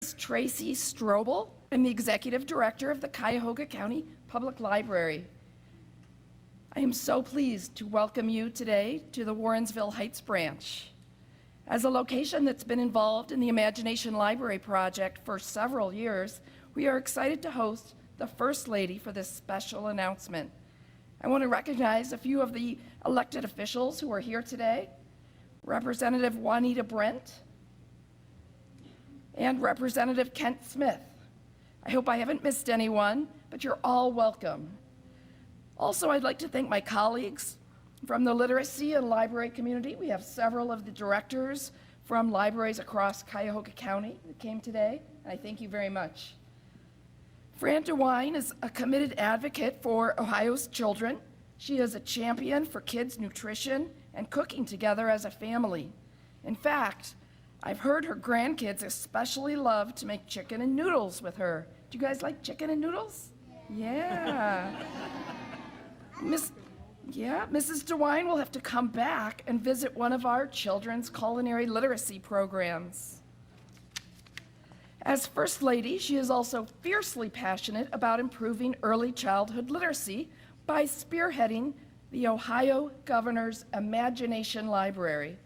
is Tracy Strobel. I'm the Executive Director of the Cuyahoga County Public Library. I am so pleased to welcome you today to the Warrensville Heights branch. As a location that's been involved in the Imagination Library project for several years, we are excited to host the First Lady for this special announcement. I want to recognize a few of the elected officials who are here today. Representative Juanita Brandt and Representative Kent Smith. I hope I haven't missed anyone, but you're all welcome. Also, I'd like to thank my colleagues from the literacy and library community. We have several of the directors from libraries across Cuyahoga County that came today, and I thank you very much. Fran DeWine is a committed advocate for Ohio's children. She is a champion for kids' nutrition and cooking together as a family. In fact, I've heard her grandkids especially love to make chicken and noodles with her. Do you guys like chicken and noodles? Yeah. Mrs. DeWine will have to come back and visit one of our children's culinary literacy programs. As First Lady, she is also fiercely passionate about improving early childhood literacy by spearheading the Ohio Governor's Imagination Library.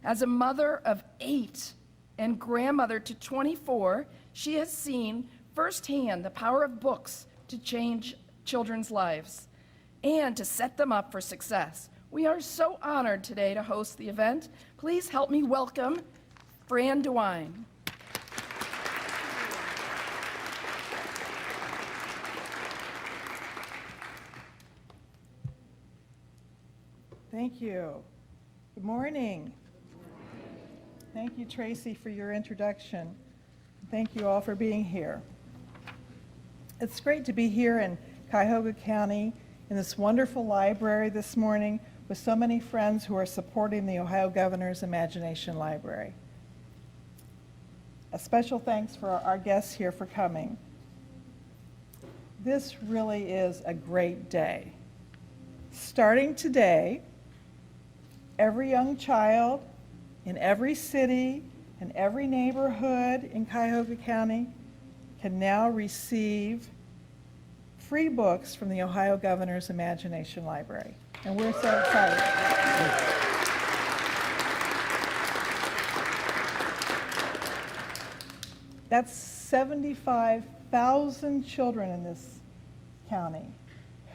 As a mother of 8 and grandmother to 24, she has seen firsthand the power of books to change children's lives and to set them up for success. We are so honored today to host the event. Please help me welcome Fran DeWine. Thank you. Good morning. Thank you, Tracy, for your introduction. Thank you all for being here. It's great to be here in Cuyahoga County in this wonderful library this morning with so many friends who are supporting the Ohio Governor's Imagination Library. A special thanks for our guests here for coming. This really is a great day. Starting today, every young child in every city and every neighborhood in Cuyahoga County can now receive free books from the Ohio Governor's Imagination Library. And we're so excited. That's 75,000 children in this county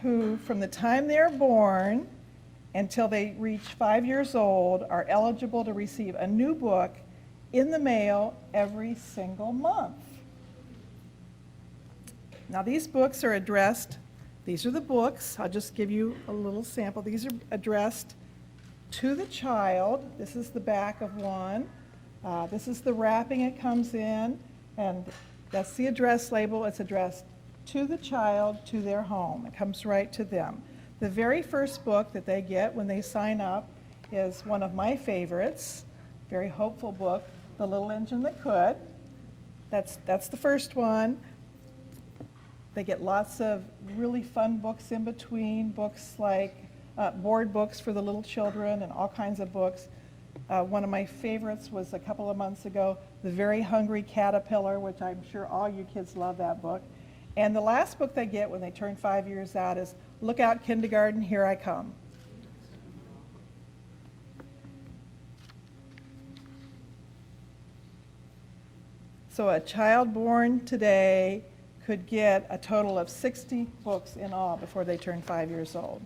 who, from the time they're born until they reach 5 years old, are eligible to receive a new book in the mail every single month. Now these books are addressed, these are the books, I'll just give you a little sample. These are addressed to the child. This is the back of one. This is the wrapping it comes in, and that's the address label. It's addressed to the child, to their home. It comes right to them. The very first book that they get when they sign up is one of my favorites, very hopeful book, The Little Engine That Could. That's the first one. They get lots of really fun books in between, books like board books for the little children and all kinds of books. One of my favorites was a couple of months ago, The Very Hungry Caterpillar, which I'm sure all you kids love that book. And the last book they get when they turn 5 years out is Look Out Kindergarten, Here I Come. So a child born today could get a total of 60 books in all before they turn 5 years old.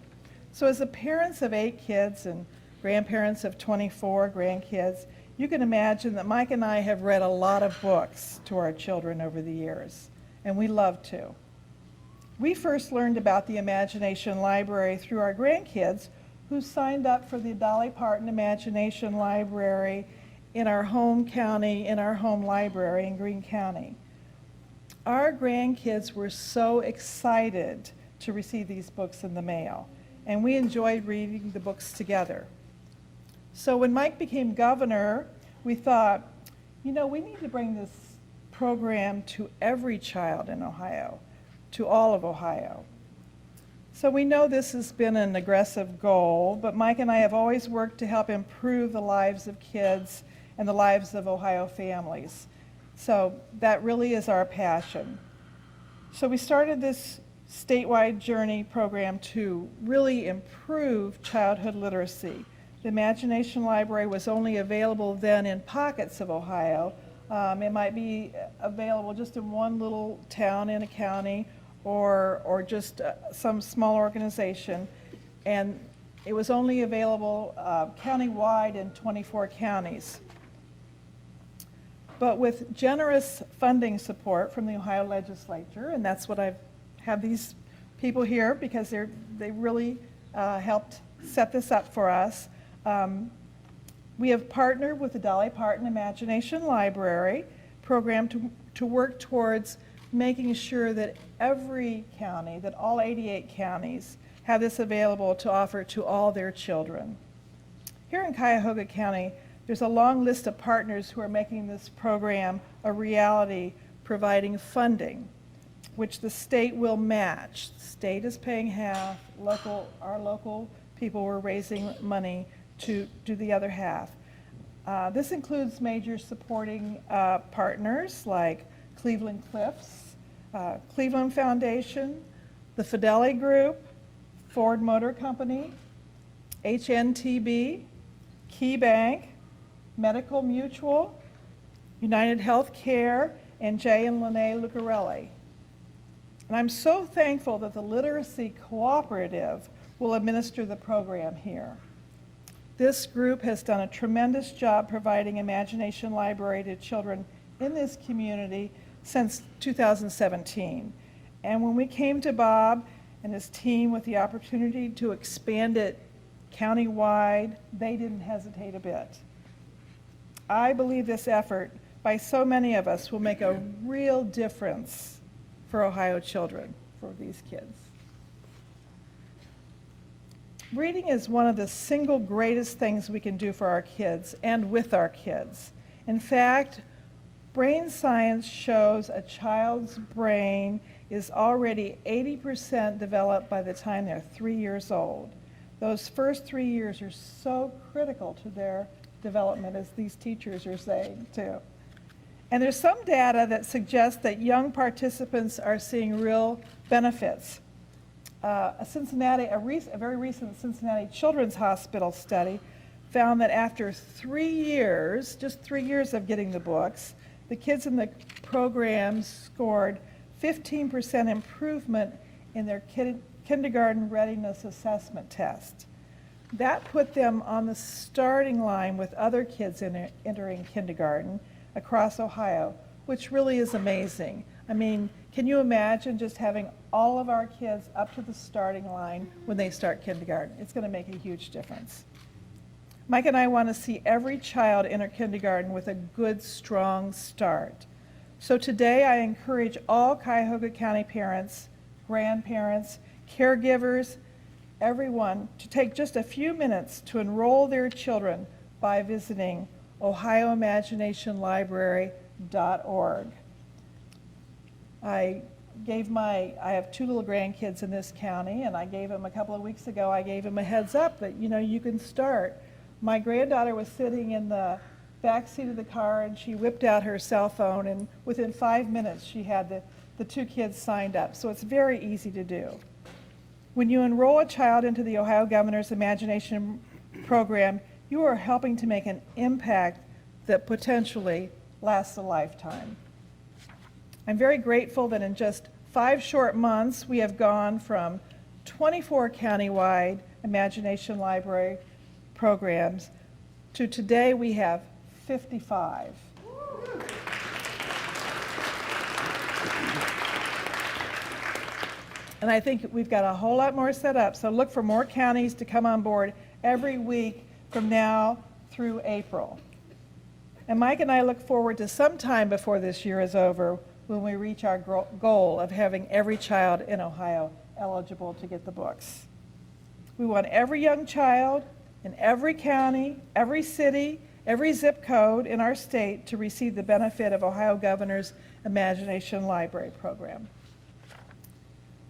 So as the parents of 8 kids and grandparents of 24 grandkids, you can imagine that Mike and I have read a lot of books to our children over the years, and we love to. We first learned about the Imagination Library through our grandkids who signed up for the Dolly Parton Imagination Library in our home county, in our home library in Greene County. Our grandkids were so excited to receive these books in the mail, and we enjoyed reading the books together. So when Mike became governor, we thought, you know, we need to bring this program to every child in Ohio, to all of Ohio. So we know this has been an aggressive goal, but Mike and I have always worked to help improve the lives of kids and the lives of Ohio families. So that really is our passion. So we started this statewide journey program to really improve childhood literacy. The Imagination Library was only available then in pockets of Ohio. It might be available just in one little town in a county or just some small organization. And it was only available county-wide in 24 counties. But with generous funding support from the Ohio legislature, and that's what I have these people here because they really helped set this up for us. We have partnered with the Dolly Parton Imagination Library program to work towards making sure that every county, that all 88 counties, have this available to offer to all their children. Here in Cuyahoga County, there's a long list of partners who are making this program a reality, providing funding, which the state will match. The state is paying half, our local people were raising money to do the other half. This includes major supporting partners like Cleveland Cliffs, Cleveland Foundation, the Fidelity Group, Ford Motor Company, HNTB, Key Bank, Medical Mutual, United Healthcare, and Jay and Lene Lucarelli. And I'm so thankful that the Literacy Cooperative will administer the program here. This group has done a tremendous job providing Imagination Library to children in this community since 2017. And when we came to Bob and his team with the opportunity to expand it county-wide, they didn't hesitate a bit. I believe this effort by so many of us will make a real difference for Ohio children, for these kids. Reading is one of the single greatest things we can do for our kids and with our kids. In fact, brain science shows a child's brain is already 80% developed by the time they're 3 years old. Those first 3 years are so critical to their development, as these teachers are saying too. And there's some data that suggests that young participants are seeing real benefits. A very recent Cincinnati Children's Hospital study found that after 3 years, just 3 years of getting the books, the kids in the program scored 15% improvement in their kindergarten readiness assessment test. That put them on the starting line with other kids entering kindergarten across Ohio, which really is amazing. I mean, can you imagine just having all of our kids up to the starting line when they start kindergarten? It's going to make a huge difference. Mike and I want to see every child enter kindergarten with a good, strong start. So today I encourage all Cuyahoga County parents, grandparents, caregivers, everyone to take just a few minutes to enroll their children by visiting ohioimaginationlibrary.org. I have 2 little grandkids in this county, and I gave them a couple of weeks ago, I gave them a heads up that, you can start. My granddaughter was sitting in the back seat of the car, and she whipped out her cell phone, and within 5 minutes she had the 2 kids signed up. So it's very easy to do. When you enroll a child into the Ohio Governor's Imagination Program, you are helping to make an impact that potentially lasts a lifetime. I'm very grateful that in just 5 short months, we have gone from 24 countywide Imagination Library programs to today we have 55. And I think we've got a whole lot more set up, so look for more counties to come on board every week from now through April. And Mike and I look forward to some time before this year is over when we reach our goal of having every child in Ohio eligible to get the books. We want every young child in every county, every city, every zip code in our state to receive the benefit of Ohio Governor's Imagination Library Program.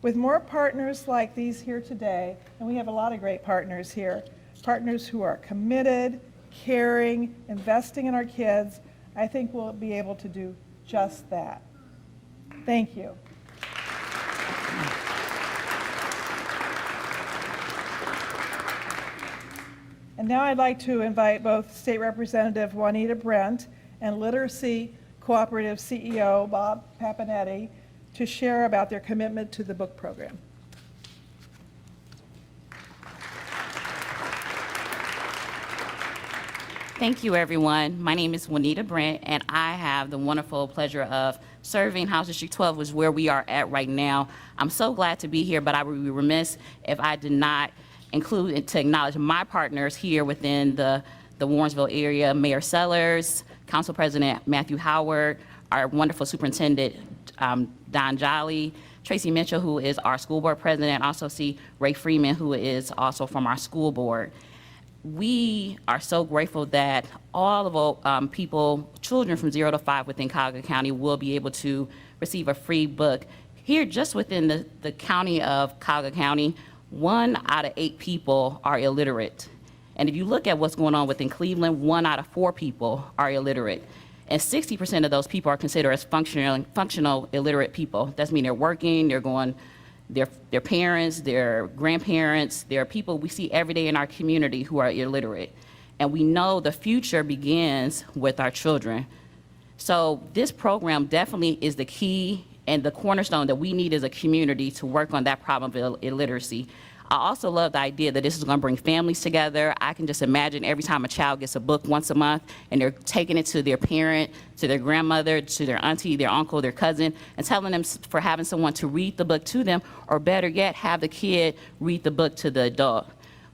With more partners like these here today, and we have a lot of great partners here, partners who are committed, caring, investing in our kids, I think we'll be able to do just that. Thank you. And now I'd like to invite both State Representative Juanita Brandt and Literacy Cooperative CEO Bob Papp to share about their commitment to the book program. Thank you, everyone. My name is Juanita Brandt, and I have the wonderful pleasure of serving House District 12, which is where we are at right now. I'm so glad to be here, but I would be remiss if I did not include and to acknowledge my partners here within the Warrensville area, Mayor Sellers, Council President Matthew Howard, our wonderful Superintendent Don Jolly, Tracy Mitchell, who is our school board president. I also see Ray Freeman, who is also from our school board. We are so grateful that all of people, children from 0 to 5 within Cuyahoga County will be able to receive a free book. Here, just within the county of Cuyahoga County, 1 out of 8 people are illiterate. And if you look at what's going on within Cleveland, 1 out of 4 people are illiterate. And 60% of those people are considered as functional illiterate people. That means they're working, they're going, their parents, their grandparents, there are people we see every day in our community who are illiterate. And we know the future begins with our children. So this program definitely is the key and the cornerstone that we need as a community to work on that problem of illiteracy. I also love the idea that this is going to bring families together. I can just imagine every time a child gets a book once a month and they're taking it to their parent, to their grandmother, to their auntie, their uncle, their cousin, and telling them for having someone to read the book to them, or better yet, have the kid read the book to the adult.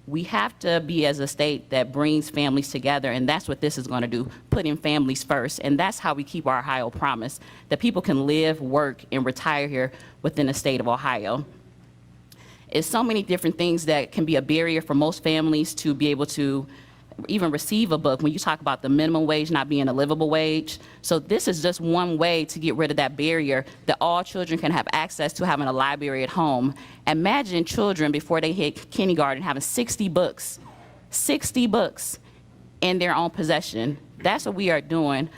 We have to be as a state that brings families together, and that's what this is going to do, putting families first. And that's how we keep our Ohio promise, that people can live, work, and retire here within the state of Ohio. It's so many different things that can be a barrier for most families to be able to even receive a book when you talk about the minimum wage not being a livable wage. So this is just one way to get rid of that barrier that all children can have access to having a library at home. Imagine children before they hit kindergarten having 60 books in their own possession. That's what we are doing.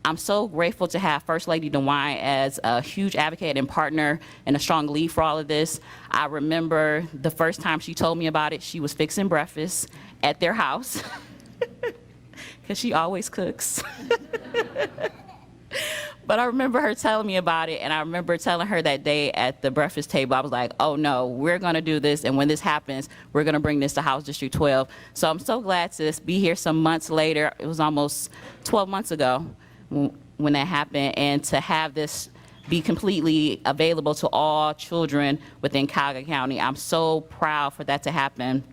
I'm so grateful to have First Lady DeWine as a huge advocate and partner and a strong lead for all of this. I remember the first time she told me about it, she was fixing breakfast at their house, because she always cooks. But I remember her telling me about it, and I remember telling her that day at the breakfast table, I was like, oh no, we're gonna do this, and when this happens, we're gonna bring this to House District 12. So I'm so glad to be here some months later. It was almost 12 months ago when that happened, and to have this be completely available to all children within Cuyahoga County. I'm so proud for that to happen.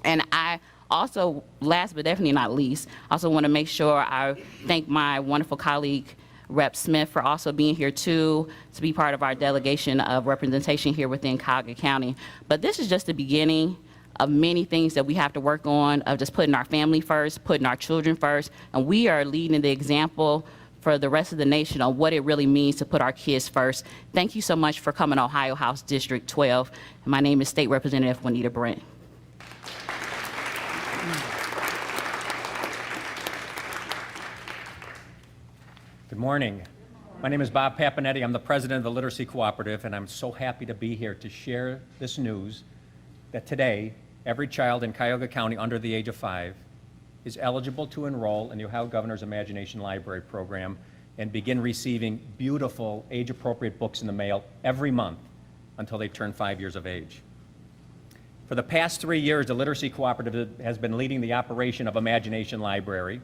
And I also, last but definitely not least, also want to make sure I thank my wonderful colleague, Rep. Smith, for also being here too, to be part of our delegation of representation here within Cuyahoga County. But this is just the beginning of many things that we have to work on, of just putting our family first, putting our children first, and we are leading the example for the rest of the nation on what it really means to put our kids first. Thank you so much for coming to Ohio House District 12. And my name is State Representative Juanita Brandt. Good morning. My name is Bob Papp. I'm the president of the Literacy Cooperative, and I'm so happy to be here to share this news that today, every child in Cuyahoga County under the age of 5 is eligible to enroll in the Ohio Governor's Imagination Library Program and begin receiving beautiful age-appropriate books in the mail every month until they turn 5 years of age. For the past 3 years, the Literacy Cooperative has been leading the operation of Imagination Library.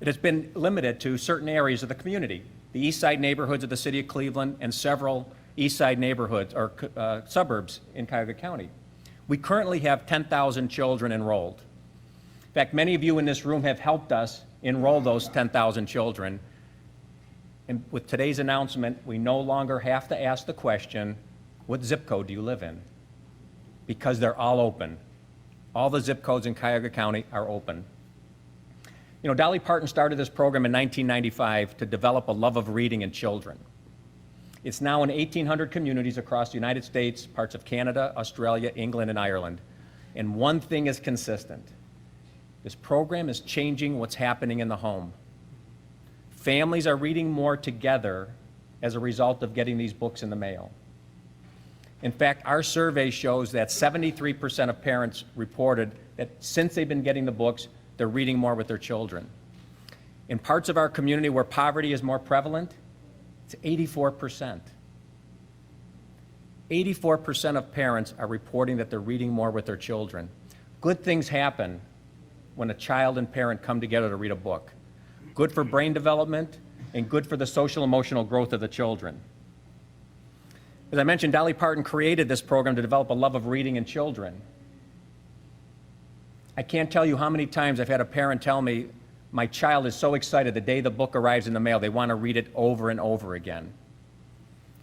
It has been limited to certain areas of the community, the east side neighborhoods of the city of Cleveland and several east side neighborhoods or suburbs in Cuyahoga County. We currently have 10,000 children enrolled. In fact, many of you in this room have helped us enroll those 10,000 children. And with today's announcement, we no longer have to ask the question, what zip code do you live in? Because they're all open. All the zip codes in Cuyahoga County are open. You know, Dolly Parton started this program in 1995 to develop a love of reading in children. It's now in 1,800 communities across the United States, parts of Canada, Australia, England, and Ireland. And one thing is consistent. This program is changing what's happening in the home. Families are reading more together as a result of getting these books in the mail. In fact, our survey shows that 73% of parents reported that since they've been getting the books, they're reading more with their children. In parts of our community where poverty is more prevalent, it's 84%. 84% of parents are reporting that they're reading more with their children. Good things happen when a child and parent come together to read a book. Good for brain development and good for the social emotional growth of the children. As I mentioned, Dolly Parton created this program to develop a love of reading in children. I can't tell you how many times I've had a parent tell me, my child is so excited the day the book arrives in the mail, they want to read it over and over again.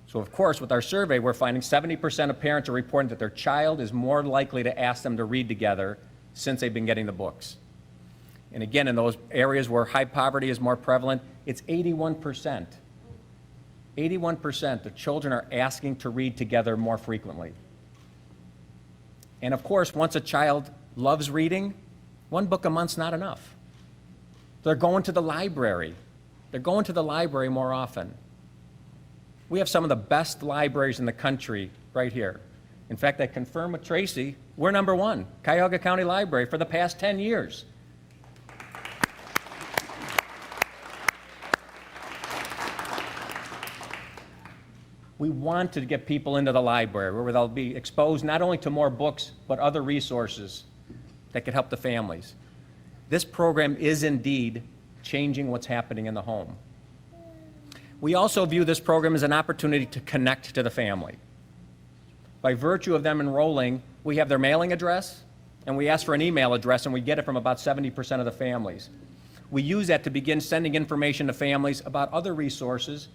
So of course, with our survey, we're finding 70% of parents are reporting that their child is more likely to ask them to read together since they've been getting the books. And again, in those areas where high poverty is more prevalent, it's 81%. 81% of children are asking to read together more frequently. And of course, once a child loves reading, one book a month's not enough. They're going to the library. They're going to the library more often. We have some of the best libraries in the country right here. In fact, I confirm with Tracy, we're number one, Cuyahoga County Library, for the past 10 years. We want to get people into the library where they'll be exposed not only to more books, but other resources that could help the families. This program is indeed changing what's happening in the home. We also view this program as an opportunity to connect to the family. By virtue of them enrolling, we have their mailing address, and we ask for an email address, and we get it from about 70% of the families. We use that to begin sending information to families about other resources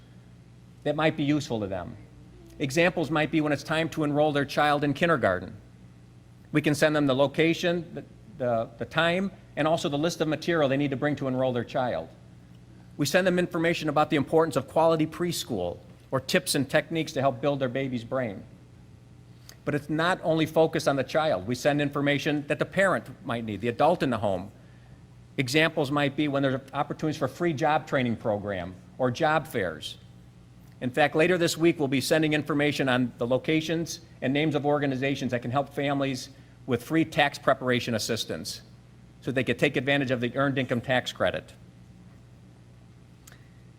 that might be useful to them. Examples might be when it's time to enroll their child in kindergarten. We can send them the location, the time, and also the list of material they need to bring to enroll their child. We send them information about the importance of quality preschool or tips and techniques to help build their baby's brain. But it's not only focused on the child. We send information that the parent might need, the adult in the home. Examples might be when there's opportunities for free job training program or job fairs. In fact, later this week, we'll be sending information on the locations and names of organizations that can help families with free tax preparation assistance so they could take advantage of the Earned Income Tax Credit.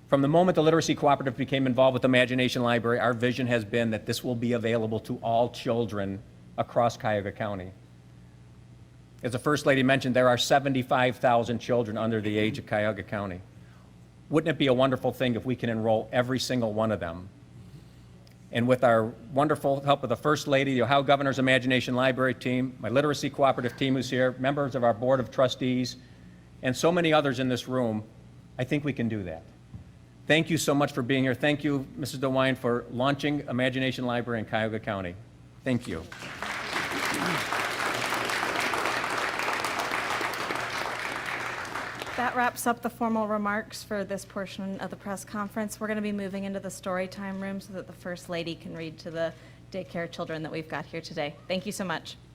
From the moment the Literacy Cooperative became involved with Imagination Library, our vision has been that this will be available to all children across Cuyahoga County. As the First Lady mentioned, there are 75,000 children under the age of Cuyahoga County. Wouldn't it be a wonderful thing if we can enroll every single one of them? And with our wonderful help of the First Lady, the Ohio Governor's Imagination Library team, my Literacy Cooperative team who's here, members of our Board of Trustees, and so many others in this room, I think we can do that. Thank you so much for being here. Thank you, Mrs. DeWine, for launching Imagination Library in Cuyahoga County. Thank you. That wraps up the formal remarks for this portion of the press conference. We're going to be moving into the story time room so that the First Lady can read to the daycare children that we've got here today. Thank you so much.